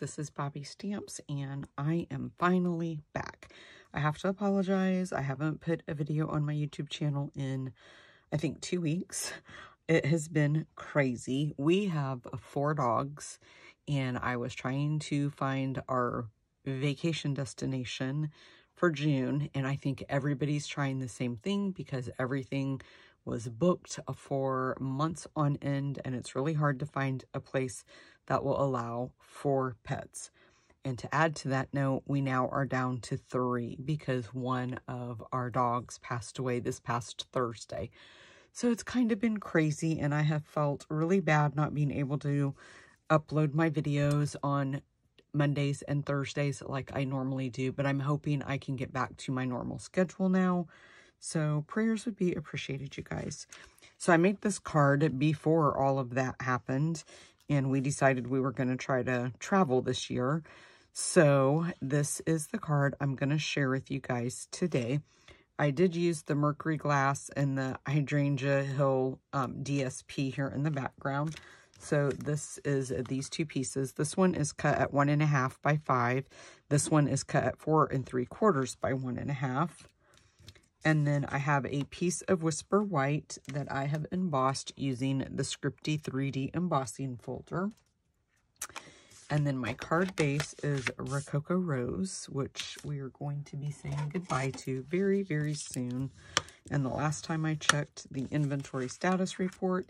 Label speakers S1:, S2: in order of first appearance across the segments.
S1: this is Bobby Stamps, and I am finally back. I have to apologize. I haven't put a video on my YouTube channel in, I think, 2 weeks. It has been crazy. We have 4 dogs, and I was trying to find our vacation destination for June, and I think everybody's trying the same thing because everything was booked for months on end, and it's really hard to find a place that will allow 4 pets. And to add to that note, we now are down to 3 because one of our dogs passed away this past Thursday. So it's kind of been crazy, and I have felt really bad not being able to upload my videos on Mondays and Thursdays like I normally do, but I'm hoping I can get back to my normal schedule now. So prayers would be appreciated, you guys. So I made this card before all of that happened, and we decided we were going to try to travel this year. So this is the card I'm going to share with you guys today. I did use the Mercury glass and the Hydrangea Hill DSP here in the background. So this is these 2 pieces. This one is cut at 1.5 by 5. This one is cut at 4 3/4 by 1.5. And then I have a piece of Whisper White that I have embossed using the Scripty 3D embossing folder. And then my card base is Rococo Rose, which we are going to be saying goodbye to very, very soon. And the last time I checked the inventory status report,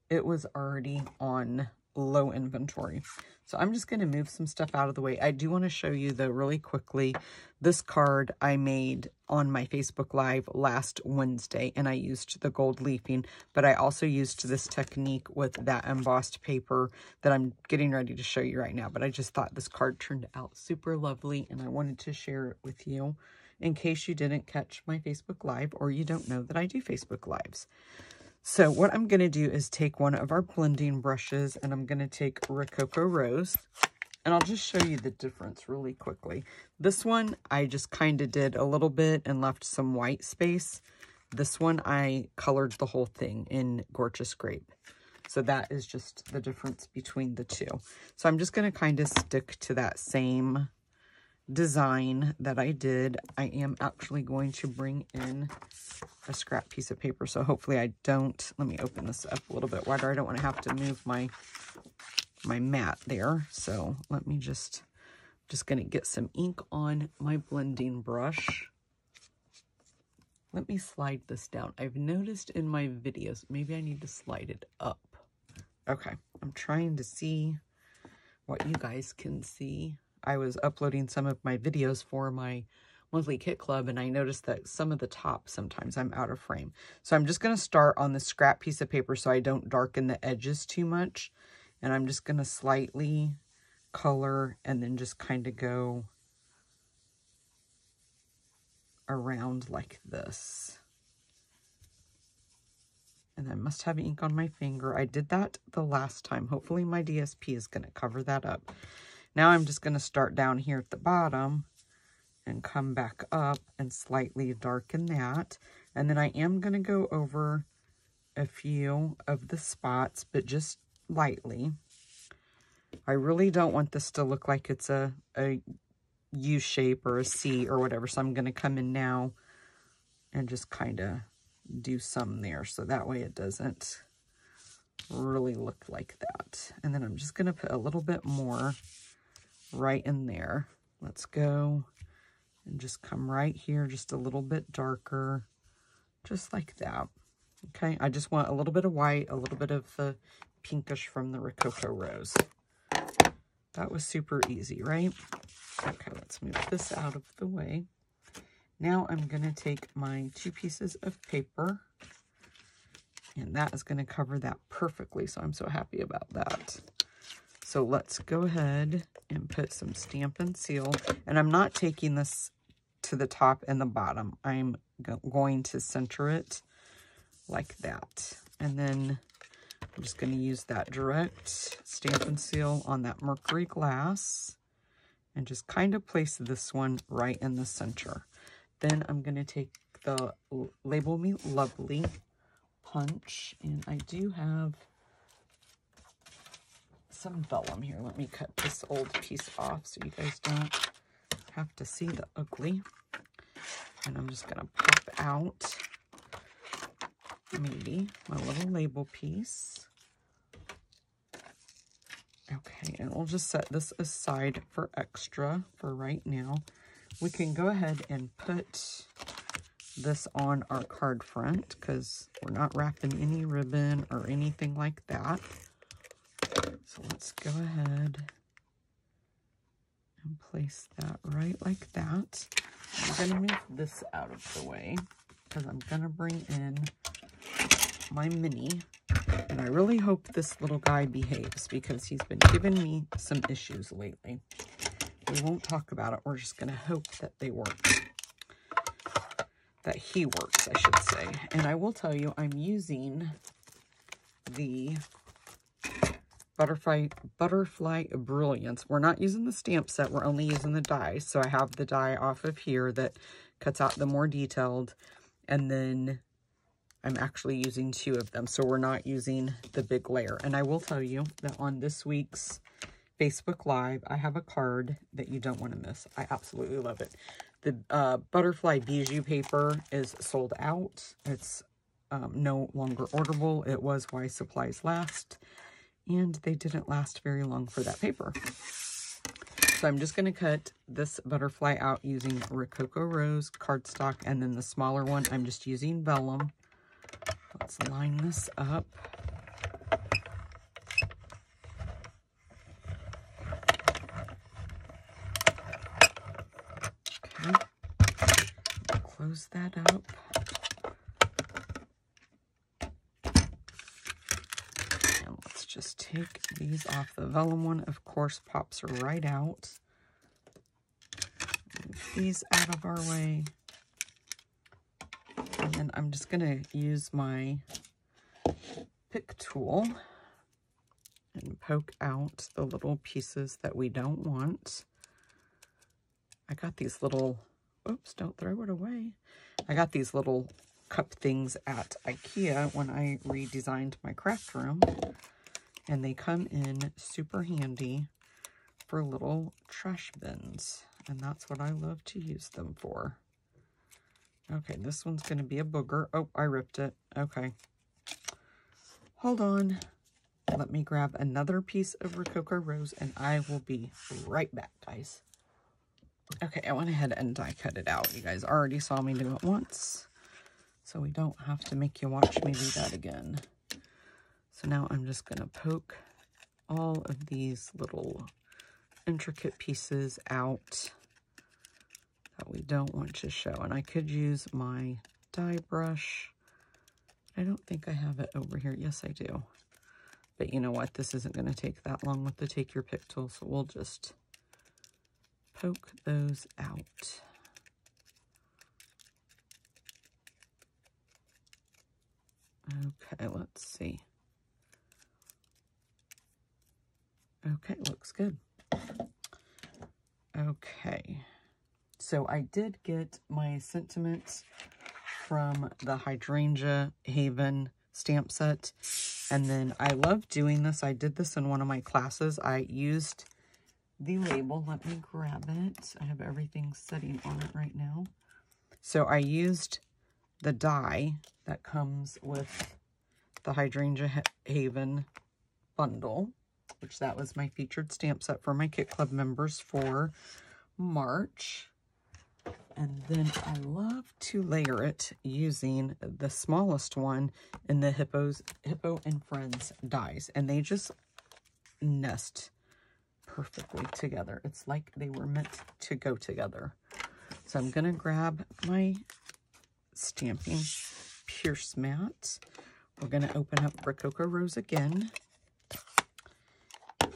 S1: it was already on low inventory. So I'm just going to move some stuff out of the way. I do want to show you, though, really quickly, this card I made on my Facebook Live last Wednesday, and I used the gold leafing, but I also used this technique with that embossed paper that I'm getting ready to show you right now. But I just thought this card turned out super lovely, and I wanted to share it with you in case you didn't catch my Facebook Live or you don't know that I do Facebook Lives. So what I'm going to do is take one of our blending brushes, and I'm going to take Rococo Rose, and I'll just show you the difference really quickly. This one, I just kind of did a little bit and left some white space. This one, I colored the whole thing in Gorgeous Grape. So that is just the difference between the two. So I'm just going to kind of stick to that same design that I did. I am actually going to bring in a scrap piece of paper, so hopefully I don't, let me open this up a little bit wider. I don't want to have to move my mat there. So let me just going to get some ink on my blending brush. Let me slide this down. I've noticed in my videos, maybe I need to slide it up. Okay, I'm trying to see what you guys can see. I was uploading some of my videos for my monthly kit club, and I noticed that some of the top, sometimes I'm out of frame. So I'm just going to start on the scrap piece of paper so I don't darken the edges too much. And I'm just going to slightly color and then just kind of go around like this. And I must have ink on my finger. I did that the last time. Hopefully my DSP is going to cover that up. Now I'm just going to start down here at the bottom and come back up and slightly darken that. And then I am going to go over a few of the spots, but just lightly. I really don't want this to look like it's a U shape or a C or whatever. So I'm going to come in now and just kind of do some there. So that way it doesn't really look like that. And then I'm just going to put a little bit more right in there. Let's go and just come right here just a little bit darker, just like that. Okay, I just want a little bit of white, a little bit of the pinkish from the Rococo Rose. That was super easy, right? Okay, let's move this out of the way. Now I'm going to take my 2 pieces of paper, and that is going to cover that perfectly, so I'm so happy about that. So let's go ahead and put some Stampin' Seal. And I'm not taking this to the top and the bottom. I'm going to center it like that. And then I'm just going to use that direct Stampin' Seal on that Mercury glass and just kind of place this one right in the center. Then I'm going to take the Label Me Lovely punch, and I do have some vellum here. Let me cut this old piece off so you guys don't have to see the ugly. And I'm just going to pop out maybe my little label piece. Okay, and we'll just set this aside for extra for right now. We can go ahead and put this on our card front because we're not wrapping any ribbon or anything like that. So let's go ahead and place that right like that. I'm going to move this out of the way because I'm going to bring in my mini. And I really hope this little guy behaves because he's been giving me some issues lately. We won't talk about it. We're just going to hope that they work. That he works, I should say. And I will tell you, I'm using the Butterfly Brilliance. We're not using the stamp set. We're only using the die. So I have the die off of here that cuts out the more detailed. And then I'm actually using 2 of them. So we're not using the big layer. And I will tell you that on this week's Facebook Live, I have a card that you don't want to miss. I absolutely love it. The Butterfly Bijou paper is sold out. It's no longer orderable. It was while supplies last. And they didn't last very long for that paper. So I'm just going to cut this butterfly out using Rococo Rose cardstock. And then the smaller one, I'm just using vellum. Let's line this up. Okay. Close that up. And let's just take these off. The vellum one, of course, pops right out. Move these out of our way. And then I'm just going to use my pick tool and poke out the little pieces that we don't want. I got these little, oops, don't throw it away. I got these little cup things at IKEA when I redesigned my craft room. And they come in super handy for little trash bins. And that's what I love to use them for. Okay, this one's going to be a booger. Oh, I ripped it. Okay. Hold on. Let me grab another piece of Rococo Rose and I will be right back, guys. Okay, I went ahead and die cut it out. You guys already saw me do it once, so we don't have to make you watch me do that again. So now I'm just going to poke all of these little intricate pieces out that we don't want to show. And I could use my die brush. I don't think I have it over here. Yes, I do. But you know what? This isn't going to take that long with the Take Your Pick tool, so we'll just poke those out. Okay, let's see. Okay, looks good. Okay. So I did get my sentiments from the Hydrangea Haven stamp set. And then I love doing this. I did this in one of my classes. I used the label. Let me grab it. I have everything setting on it right now. So I used the die that comes with the Hydrangea Haven bundle, which that was my featured stamp set for my Kit Club members for March. And then I love to layer it using the smallest one in the Hippo and Friends dies. And they just nest perfectly together. It's like they were meant to go together. So I'm going to grab my Stampin' Pierce mat. We're going to open up Rococo Rose again.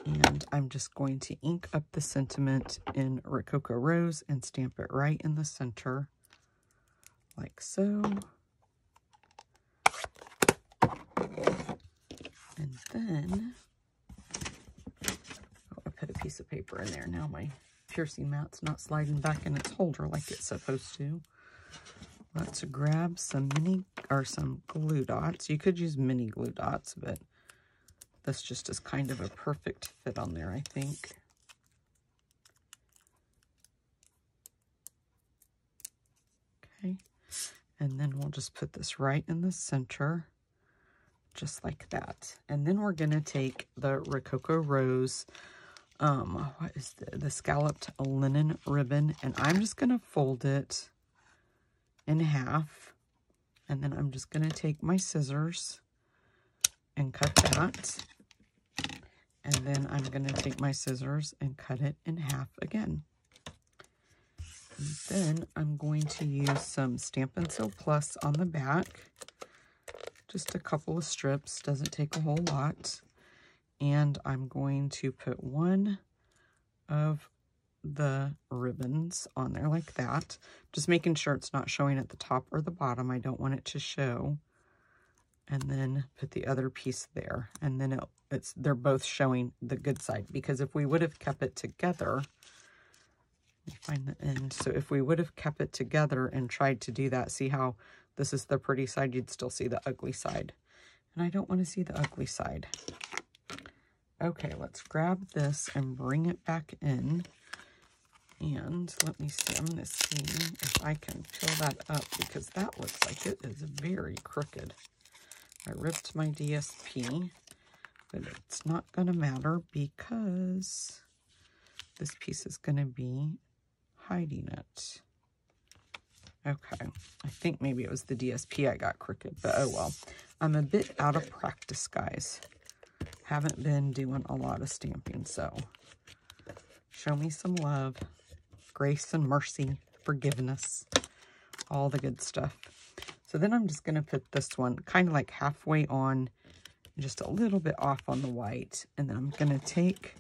S1: And I'm just going to ink up the sentiment in Rococo Rose and stamp it right in the center, like so. And then, oh, I put a piece of paper in there. Now my piercing mat's not sliding back in its holder like it's supposed to. Let's grab some glue dots. You could use mini glue dots, but This just is kind of a perfect fit on there, I think. Okay, and then we'll just put this right in the center, just like that. And then we're gonna take the Rococo Rose, what is the scalloped linen ribbon, and I'm just gonna fold it in half, and then I'm just gonna take my scissors and cut that, and then I'm gonna take my scissors and cut it in half again. And then I'm going to use some Stampin' Seal Plus on the back, just a couple of strips, doesn't take a whole lot. And I'm going to put one of the ribbons on there like that, just making sure it's not showing at the top or the bottom. I don't want it to show. And then put the other piece there, and then they're both showing the good side, because if we would have kept it together, let me find the end. So if we would have kept it together and tried to do that, see how this is the pretty side, you'd still see the ugly side. And I don't want to see the ugly side. Okay, let's grab this and bring it back in. And let me see, I'm going to see if I can peel that up, because that looks like it is very crooked. I ripped my DSP, but it's not going to matter because this piece is going to be hiding it. Okay, I think maybe it was the DSP I got crooked, but oh well. I'm a bit out of practice, guys. Haven't been doing a lot of stamping, so show me some love, grace and mercy, forgiveness, all the good stuff. So then I'm just going to put this one kind of like halfway on, just a little bit off on the white. And then I'm going to take,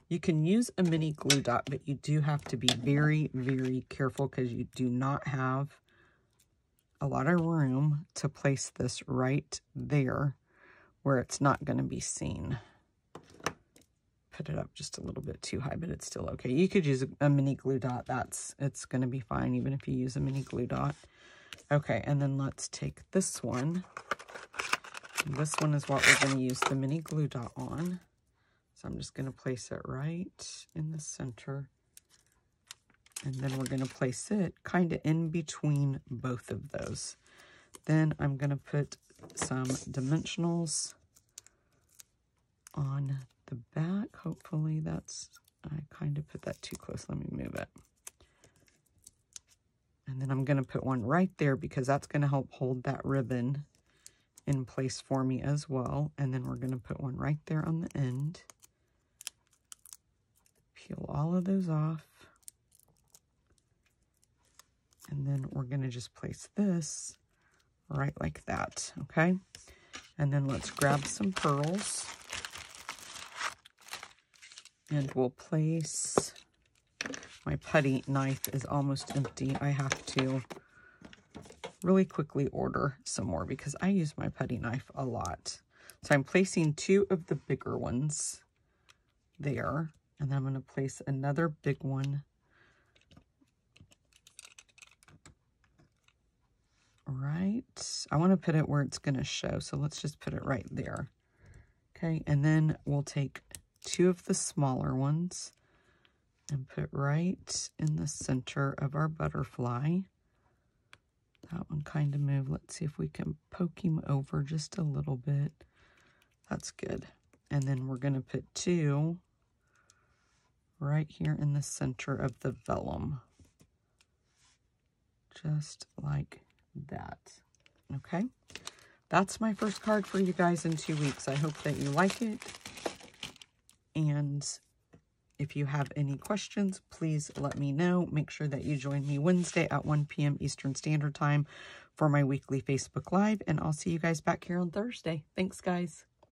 S1: you can use a mini glue dot, but you do have to be very, very careful, because you do not have a lot of room to place this right there where it's not going to be seen. Put it up just a little bit too high, but it's still okay. You could use a mini glue dot. It's going to be fine even if you use a mini glue dot. Okay, and then let's take this one. This one is what we're going to use the mini glue dot on. So I'm just going to place it right in the center. And then we're going to place it kind of in between both of those. Then I'm going to put some dimensionals on the back. Hopefully that's, I kind of put that too close. Let me move it. And then I'm going to put one right there, because that's going to help hold that ribbon in place for me as well. And then we're going to put one right there on the end. Peel all of those off. And then we're going to just place this right like that, okay? And then let's grab some pearls. And we'll place, my putty knife is almost empty. I have to really quickly order some more, because I use my putty knife a lot. So I'm placing two of the bigger ones there. And then I'm going to place another big one right. I want to put it where it's going to show. So let's just put it right there. Okay. And then we'll take two of the smaller ones and put right in the center of our butterfly. That one kind of moved. Let's see if we can poke him over just a little bit. That's good. And then we're going to put two right here in the center of the vellum. Just like that. Okay. That's my first card for you guys in 2 weeks. I hope that you like it. And if you have any questions, please let me know. Make sure that you join me Wednesday at 1 p.m. Eastern Standard Time for my weekly Facebook Live. And I'll see you guys back here on Thursday. Thanks, guys.